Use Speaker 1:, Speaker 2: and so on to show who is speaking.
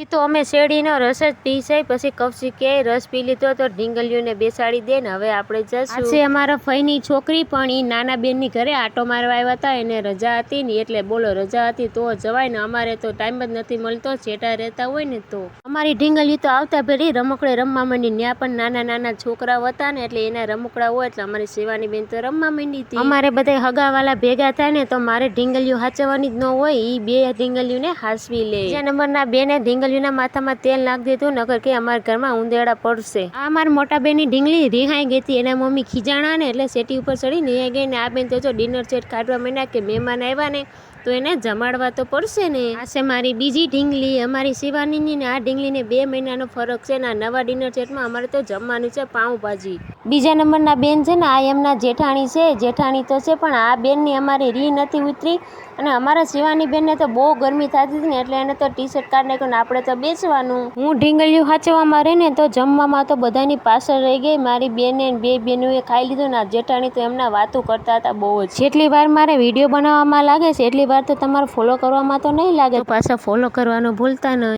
Speaker 1: ઈ તો અમે શેરડીનો રસ જ પી છે, પછી કૌશિકે રસ પી લીધો તો ઢીંગલીઓને બેસાડી દે ને હવે આપણે જશું. આજે અમારા ફઈની છોકરી પણ ઈ નાના બેનની ઘરે આટો મારવા આવ્યા હતા. એને રજા હતી ને એટલે બોલો રજા હતી તો જવાય ને, અમારે તો ટાઈમ જ નથી મળતો, છેટા રહેતા હોય ને તો. અમારી ઢીંગલીઓ તો આવતા ભેરી રમકડે રમવા માંડી. ત્યાં પણ નાના નાના છોકરાઓ હતા ને એટલે એના રમકડા હોય એટલે અમારી શિવાની બેન તો રમવા માંડી હતી. અમારે બધા હગાવાલા ભેગા થાય ને તો મારે ઢીંગલીઓ હાચવવાની જ ન હોય, ઈ બે ઢીંગલીઓને હાસવી લે. બીજા નંબરના બેને ઢીંગલીઓના માથામાં તેલ નાખી દીધું, નકર કે અમારા ઘરમાં ઉંદેડા પડશે. આ અમારા મોટા બેનની ઢીંગલી રિહાઈ ગઈ હતી. એના મમ્મી ખીજાણા ને એટલે સેટી ઉપર ચડી રિહાઈ ગઈ ને આ બેન તો જો ડિનર સેટ કાઢવા માંડ્યા કે મહેમાન આવ્યા ને તો એને જમાડવા તો પડશે ને. આ છે મારી બીજી ઢીંગલી, અમારી શિવાનીની ને આ ઢીંગલીને 2 મહિનાનો ફરક છે ને આ નવા ડિનર સેટમાં અમારે તો જમવાનું છે પાઉંભાજી. બીજા નંબરના બેન છે ને આ એમના જેઠાણી છે, જેઠાણી તો છે પણ આ બેનની અમારી રી નથી ઉતરી અને અમારા શિવાની બેનને તો બહુ ગરમી થતી હતી ને એટલે એને તો ટી શર્ટ કાઢી નાખ્યું ને આપણે તો બેસવાનું. હું ઢીંગલીઓ હાચવામાં રહી ને તો જમવામાં તો બધાની પાછળ રહી ગઈ. મારી બેને 2 બહેનોએ ખાઈ લીધું ને આ જેઠાણી તો એમના વાતો કરતા હતા બહુ જ. જેટલી વાર મારે વિડીયો બનાવવામાં લાગે છે એટલી વાર તો તમારે ફોલો કરવામાં તો નહીં લાગે, તો પાછા ફોલો કરવાનું ભૂલતા નહીં.